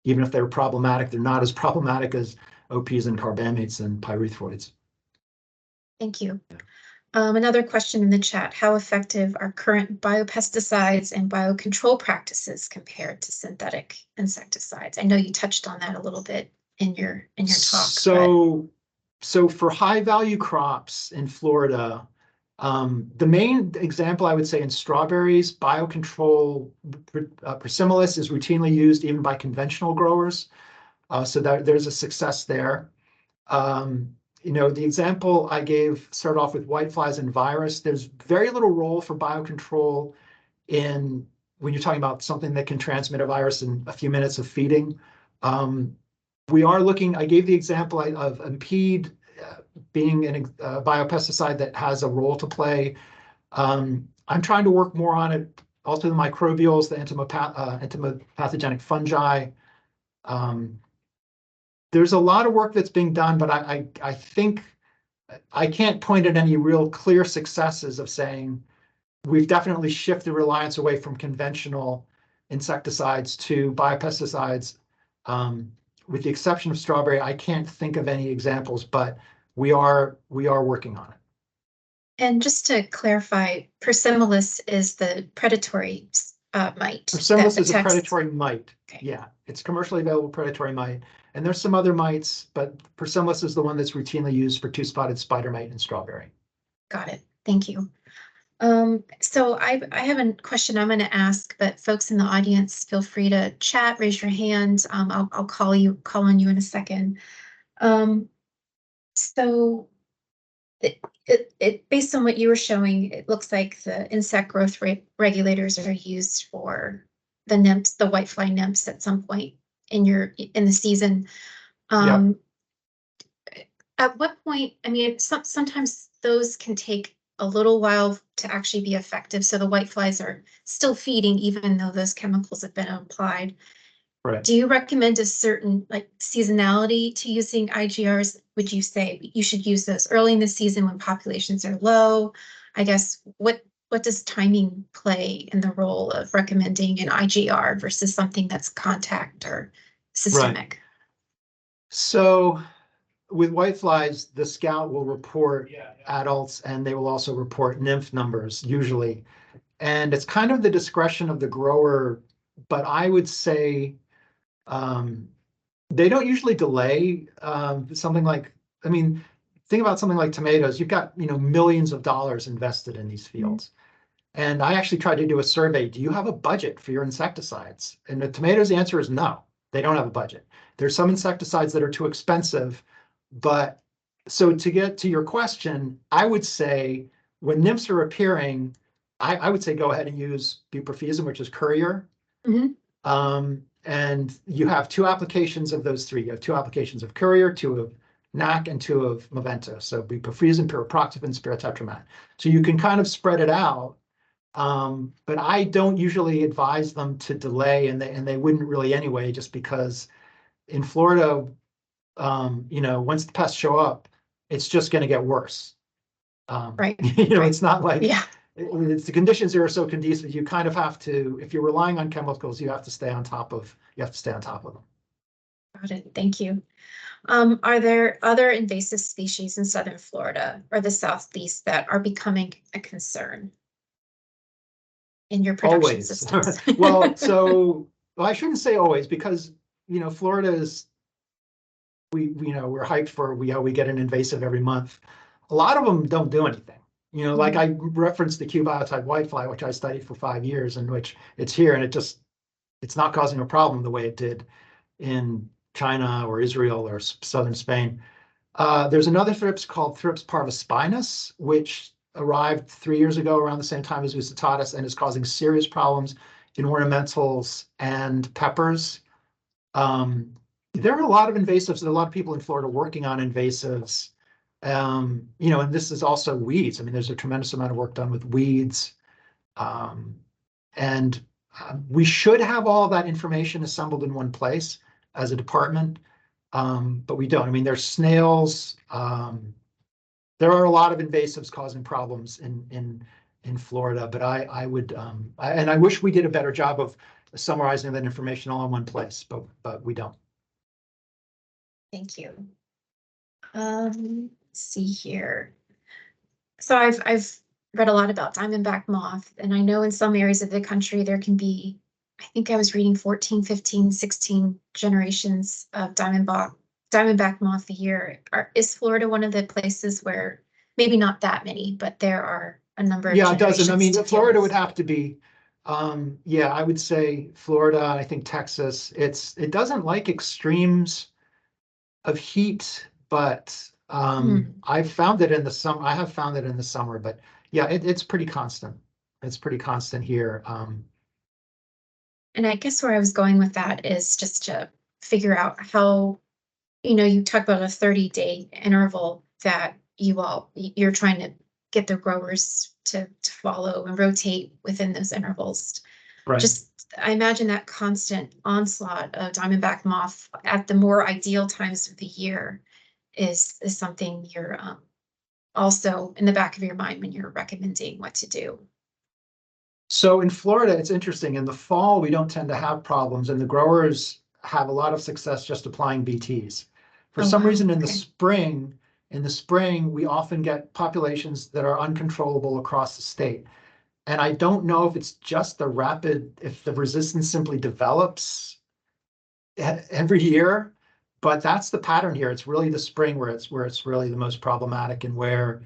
even if they're problematic, they're not as problematic as OPs and carbamates and pyrethroids. Thank you. Another question in the chat: how effective are current biopesticides and biocontrol practices compared to synthetic insecticides? I know you touched on that a little bit in your talk. So for high value crops in Florida, the main example I would say in strawberries, biocontrol Prisimilis is routinely used even by conventional growers. So there's a success there. The example I gave started off with whiteflies and virus. There's very little role for biocontrol when you're talking about something that can transmit a virus in a few minutes of feeding. We are looking, I gave the example of impede being a biopesticide that has a role to play. I'm trying to work more on it. Also the microbials, the entomopathogenic fungi. There's a lot of work that's being done, but I think I can't point at any real clear successes of saying we've definitely shifted reliance away from conventional insecticides to biopesticides. With the exception of strawberry, I can't think of any examples, but we are working on it. And just to clarify, Prisimilis is the predatory mite. Prisimilis is a predatory mite. Okay. Yeah, it's commercially available predatory mite. And there's some other mites, but Prisimilis is the one that's routinely used for two-spotted spider mite in strawberry. Got it. Thank you. So I have a question I'm going to ask, but folks in the audience, feel free to chat, raise your hand. I'll call on you in a second. So based on what you were showing, it looks like the insect growth rate regulators are used for the nymphs, the whitefly nymphs at some point in the season. Yep. At what point, I mean, sometimes those can take a little while to actually be effective. So the whiteflies are still feeding even though those chemicals have been applied. Right. Do you recommend a certain like seasonality to using IGRs? Would you say you should use those early in the season when populations are low? I guess what does timing play in the role of recommending an IGR versus something that's contact or systemic? So with whiteflies, the scout will report adults and they will also report nymph numbers usually. And it's kind of the discretion of the grower, but I would say they don't usually delay something like, I mean, think about something like tomatoes. You've got, millions of dollars invested in these fields. And I actually tried to do a survey. Do you have a budget for your insecticides? And the tomatoes answer is no, they don't have a budget. There's some insecticides that are too expensive. But so to get to your question, I would say when nymphs are appearing, I would say go ahead and use buprofusum, which is Courier. And you have two applications of those three. You have two applications of Courier, two of NAC, and two of Movento. So buprofusum, pyriproxyfen, spirotetramat. So you can kind of spread it out. But I don't usually advise them to delay, and they wouldn't really anyway, just because in Florida, once the pests show up, it's just going to get worse. Right. It's not like Yeah. It's the conditions are so conducive. You kind of have to, if you're relying on chemicals, you have to stay on top of them. Got it. Thank you. Are there other invasive species in southern Florida or the southeast that are becoming a concern in your production Always. systems? Well, I shouldn't say always, because Florida is, we're hyped for we get an invasive every month. A lot of them don't do anything. Like I referenced the Q biotype whitefly, which I studied for 5 years, in which it's here and it's not causing a problem the way it did in China or Israel or southern Spain. There's another thrips called Thrips parvospinus, which arrived 3 years ago around the same time as Usitatis and is causing serious problems in ornamentals and peppers. There are a lot of invasives, and a lot of people in Florida working on invasives. And this is also weeds. I mean, there's a tremendous amount of work done with weeds. And we should have all of that information assembled in one place as a department, but we don't. I mean, there's snails. There are a lot of invasives causing problems in Florida, but I would, and I wish we did a better job of summarizing that information all in one place, but we don't. Thank you. Let's see here. So I've read a lot about diamondback moth, and I know in some areas of the country there can be, I think I was reading 14, 15, 16 generations of diamondback moth a year. Is Florida one of the places where maybe not that many, but there are a number of Yeah, it doesn't. I mean, generations to Florida deal would with? have to be, yeah, I would say Florida, I think Texas. It doesn't like extremes of heat, but I've found it in the summer. I have found it in the summer, but yeah, it's pretty constant. It's pretty constant here. And I guess where I was going with that is just to figure out how, you talk about a 30-day interval that you're trying to get the growers to follow and rotate within those intervals. Right. Just, I imagine that constant onslaught of diamondback moth at the more ideal times of the year is something you're also in the back of your mind when you're recommending what to do. So in Florida, it's interesting. In the fall, we don't tend to have problems, and the growers have a lot of success just applying BTs. For some reason, in the spring, we often get populations that are uncontrollable across the state. And I don't know if it's just if the resistance simply develops every year, but that's the pattern here. It's really the spring where it's really the most problematic, and where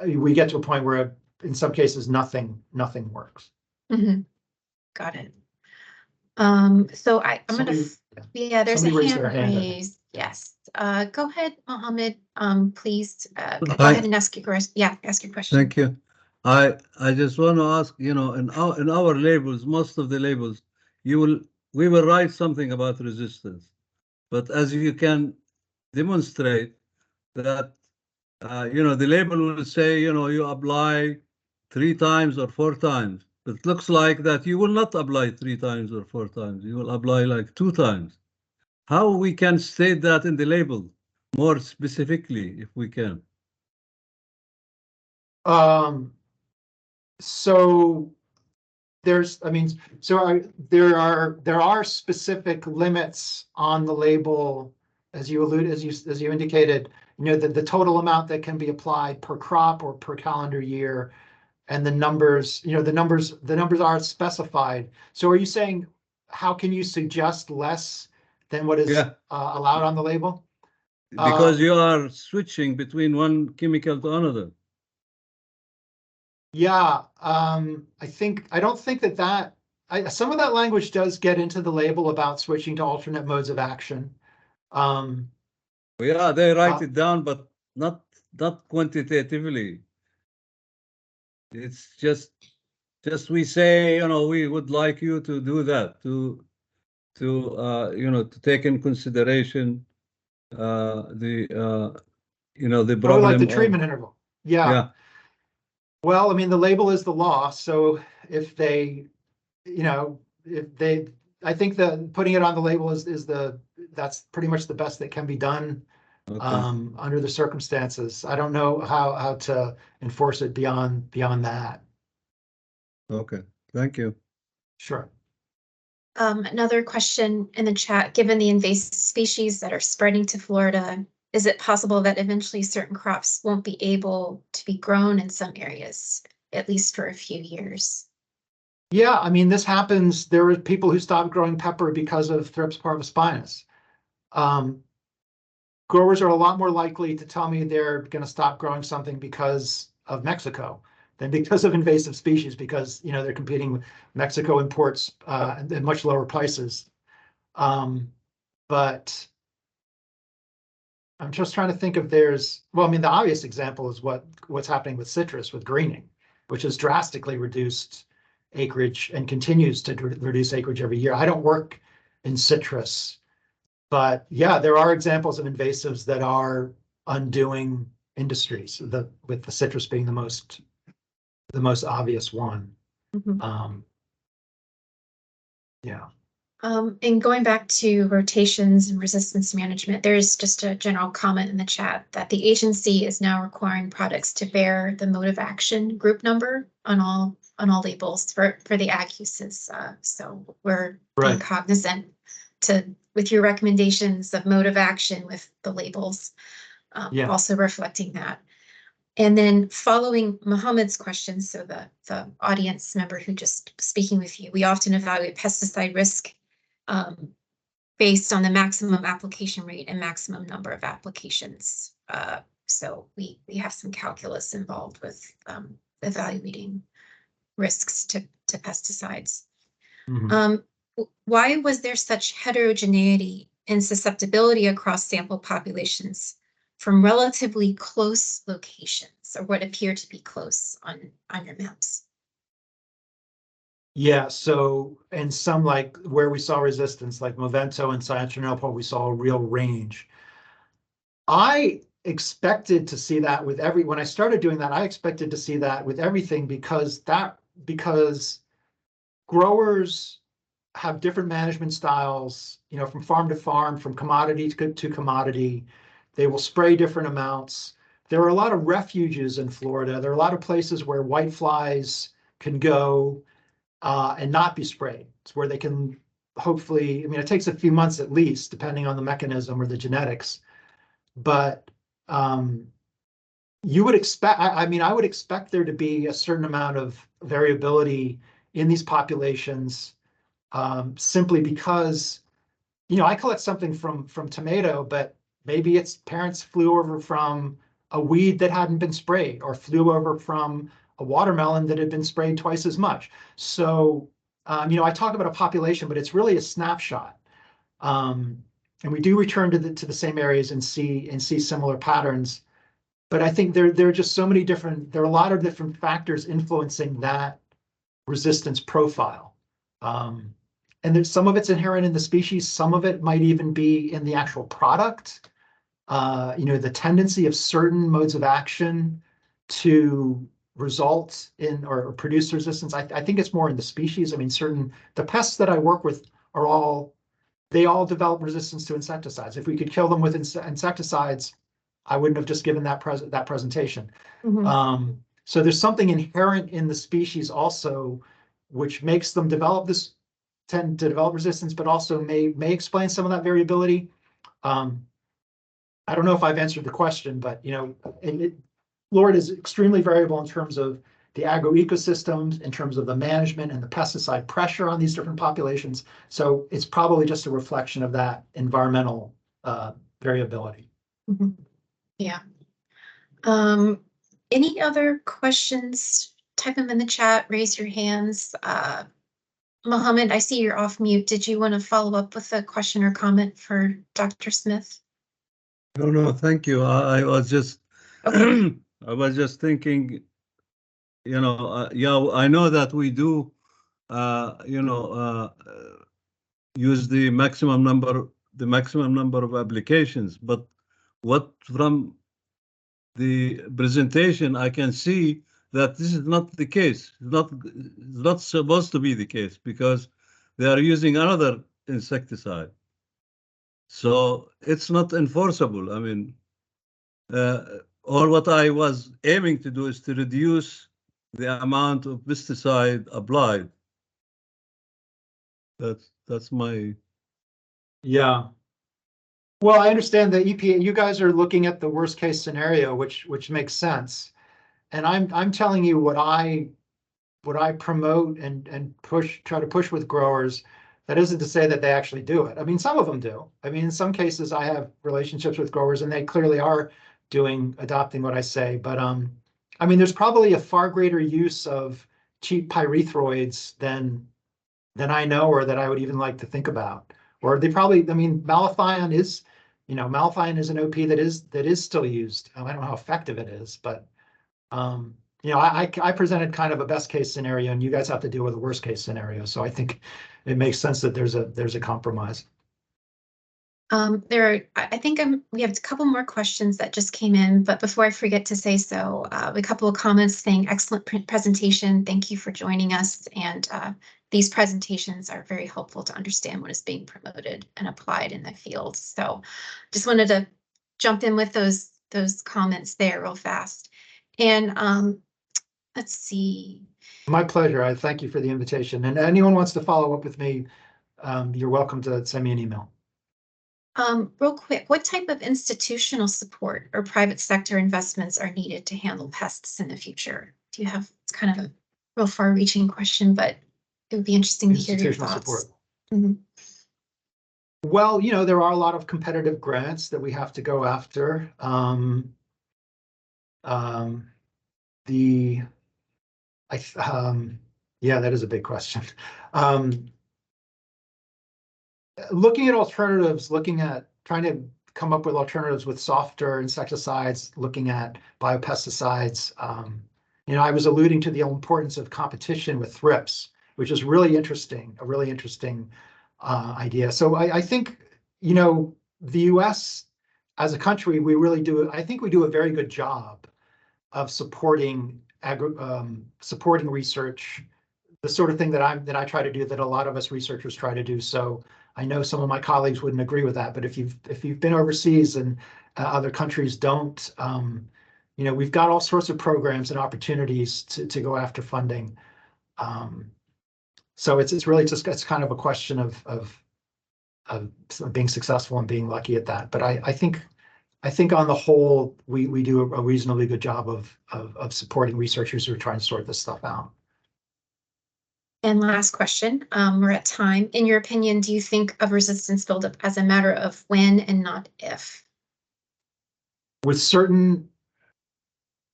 we get to a point where in some cases nothing works. Got it. So I'm gonna, yeah, there's a hand raised. Yes. Go ahead, Mohammed. Please go ahead and ask your question. Yeah, ask your question. Thank you. I just want to ask, in our labels, most of the labels, we will write something about resistance, but as you can demonstrate, that, the label will say, you apply 3 times or 4 times. It looks like that you will not apply 3 times or 4 times. You will apply like 2 times. How we can state that in the label more specifically, if we can? So there's, I mean, there are specific limits on the label, as you indicated, the total amount that can be applied per crop or per calendar year, and the numbers, the numbers are specified. So are you saying, how can you suggest less than what is Yeah, allowed on the label? because you are switching between one chemical to another. Yeah, I don't think that some of that language does get into the label about switching to alternate modes of action. Yeah, they write it down, but not quantitatively. It's just we say, we would like you to do that, to take in consideration the Oh, like the problem of, treatment interval. Yeah. yeah. Well, I mean, the label is the law. So if they, if they, I think that putting it on the label that's pretty much the best that can be done Okay. under the circumstances. I don't know how to enforce it beyond that. Okay. Thank you. Sure. Another question in the chat, given the invasive species that are spreading to Florida, is it possible that eventually certain crops won't be able to be grown in some areas, at least for a few years? Yeah, I mean, this happens. There are people who stop growing pepper because of Thrips parvospinus. Growers are a lot more likely to tell me they're going to stop growing something because of Mexico than because of invasive species, because they're competing with Mexico imports at much lower prices. But I'm just trying to think if well, I mean, the obvious example is what's happening with citrus, with greening, which has drastically reduced acreage and continues to reduce acreage every year. I don't work in citrus, but yeah, there are examples of invasives that are undoing industries, with the citrus being the most obvious one. Mhm. Yeah. And going back to rotations and resistance management, there's just a general comment in the chat that the agency is now requiring products to bear the mode of action group number on all labels for the ag uses. So we're being Right. cognizant with your recommendations of mode of action with the labels, Yeah. also reflecting that. And then following Mohammed's question, so the audience member who just speaking with you, we often evaluate pesticide risk based on the maximum application rate and maximum number of applications. So we have some calculus involved with evaluating risks to pesticides. Mhm. Why was there such heterogeneity and susceptibility across sample populations from relatively close locations, or what appear to be close on your maps? Yeah, so and some, like where we saw resistance, like Movento and Cyanotronilpo, we saw a real range. I expected to see that when I started doing that, I expected to see that with everything, because growers have different management styles, from farm to farm, from commodity to commodity. They will spray different amounts. There are a lot of refuges in Florida. There are a lot of places where whiteflies can go and not be sprayed. It's where they can hopefully, I mean, it takes a few months at least, depending on the mechanism or the genetics. But you would expect, I mean, I would expect there to be a certain amount of variability in these populations, simply because, I collect something from tomato, but maybe its parents flew over from a weed that hadn't been sprayed, or flew over from a watermelon that had been sprayed twice as much. So, I talk about a population, but it's really a snapshot. And we do return to the same areas and see similar patterns. But I think there are just so many there are a lot of different factors influencing that resistance profile. And there's some of it's inherent in the species, some of it might even be in the actual product. the tendency of certain modes of action to result in or produce resistance. I think it's more in the species. I mean, the pests that I work with they all develop resistance to insecticides. If we could kill them with insecticides, I wouldn't have just given that presentation. Mhm. So there's something inherent in the species also, which makes them tend to develop resistance, but also may explain some of that variability. I don't know if I've answered the question, but Florida is extremely variable in terms of the agroecosystems, in terms of the management and the pesticide pressure on these different populations. So it's probably just a reflection of that environmental variability. Mhm. Yeah. Any other questions? Type them in the chat, raise your hands. Mohammed, I see you're off mute. Did you want to follow up with a question or comment for Dr. Smith? No, thank you. I was just Okay. I was just thinking, yeah, I know that we do, use the maximum number of applications, but what from the presentation I can see that this is not the case. It's not supposed to be the case because they are using another insecticide. So it's not enforceable. I mean, all what I was aiming to do is to reduce the amount of pesticide applied. That's my. Yeah. Well, I understand the EPA, you guys are looking at the worst case scenario, which makes sense. And I'm telling you what I promote and try to push with growers. That isn't to say that they actually do it. I mean, some of them do. I mean, in some cases I have relationships with growers and they clearly are adopting what I say. But I mean, there's probably a far greater use of cheap pyrethroids than I know or that I would even like to think about. Or they probably, I mean, malathion is an OP that is still used. I don't know how effective it is, but I presented kind of a best case scenario, and you guys have to deal with a worst case scenario. So I think it makes sense that there's a compromise. I think we have a couple more questions that just came in, but before I forget to say so, a couple of comments saying excellent presentation. Thank you for joining us. And these presentations are very helpful to understand what is being promoted and applied in the field. So just wanted to jump in with those comments there real fast. And let's see. My pleasure. I thank you for the invitation. And anyone wants to follow up with me, you're welcome to send me an email. Real quick, what type of institutional support or private sector investments are needed to handle pests in the future? Do you have, it's kind of a real far-reaching question, but it would be interesting to hear your Institutional thoughts. support. Mhm. Well, there are a lot of competitive grants that we have to go after. Yeah, that is a big question. Looking at alternatives, looking at trying to come up with alternatives with softer insecticides, looking at biopesticides. I was alluding to the importance of competition with thrips, which is really interesting, a really interesting idea. So I think, the US as a country, I think we do a very good job of supporting research, the sort of thing that I try to do, that a lot of us researchers try to do. So I know some of my colleagues wouldn't agree with that, but if you've been overseas and other countries don't, we've got all sorts of programs and opportunities to go after funding. So it's really just, it's kind of a question of being successful and being lucky at that. But I think on the whole, we do a reasonably good job of supporting researchers who are trying to sort this stuff out. And last question, we're at time. In your opinion, do you think of resistance buildup as a matter of when and not if?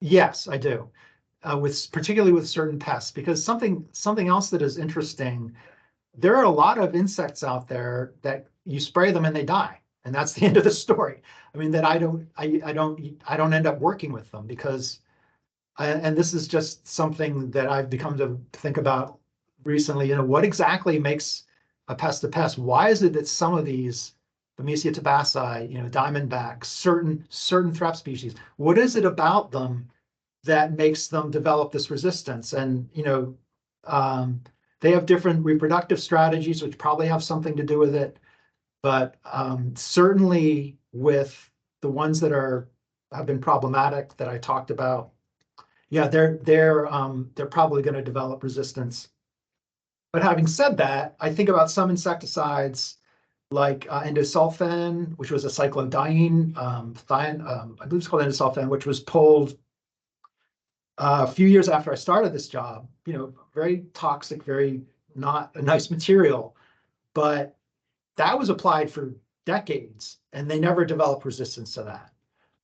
Yes, I do. Particularly with certain pests, because something else that is interesting, there are a lot of insects out there that you spray them and they die, and that's the end of the story. I mean, that I don't end up working with them because, and this is just something that I've become to think about recently. What exactly makes a pest a pest? Why is it that some of these Bemisia tabaci, diamondbacks, certain thrap species. What is it about them that makes them develop this resistance? And they have different reproductive strategies, which probably have something to do with it. But certainly with the ones that have been problematic that I talked about, yeah, they're probably going to develop resistance. But having said that, I think about some insecticides like endosulfan, which was a cyclodiene, I believe it's called endosulfan, which was pulled a few years after I started this job. Very toxic, very not a nice material, but that was applied for decades, and they never developed resistance to that.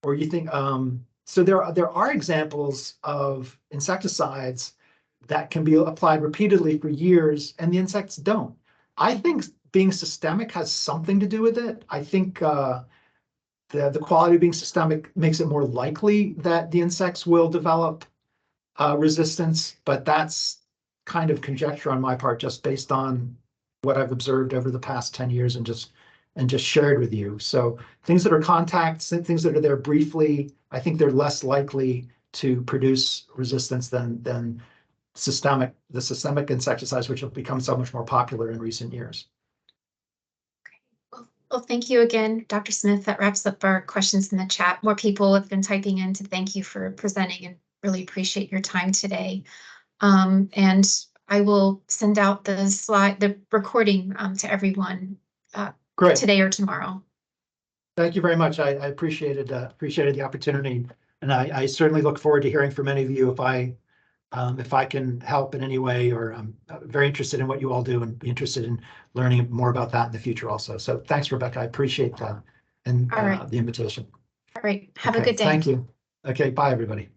Or you think, so there are examples of insecticides that can be applied repeatedly for years, and the insects don't. I think being systemic has something to do with it. I think the quality of being systemic makes it more likely that the insects will develop resistance, but that's kind of conjecture on my part, just based on what I've observed over the past 10 years and just shared with you. So things that are contacts, things that are there briefly, I think they're less likely to produce resistance than the systemic insecticides, which have become so much more popular in recent years. Well, thank you again, Dr. Smith. That wraps up our questions in the chat. More people have been typing in to thank you for presenting, and really appreciate your time today. And I will send out the recording to everyone Great. Today or tomorrow. Thank you very much. I appreciated the opportunity, and I certainly look forward to hearing from any of you if I can help in any way, or I'm very interested in what you all do and be interested in learning more about that in the future also. So thanks, Rebecca. I appreciate that and the invitation. All right. Have a good day. Thank you. Okay. Bye, everybody.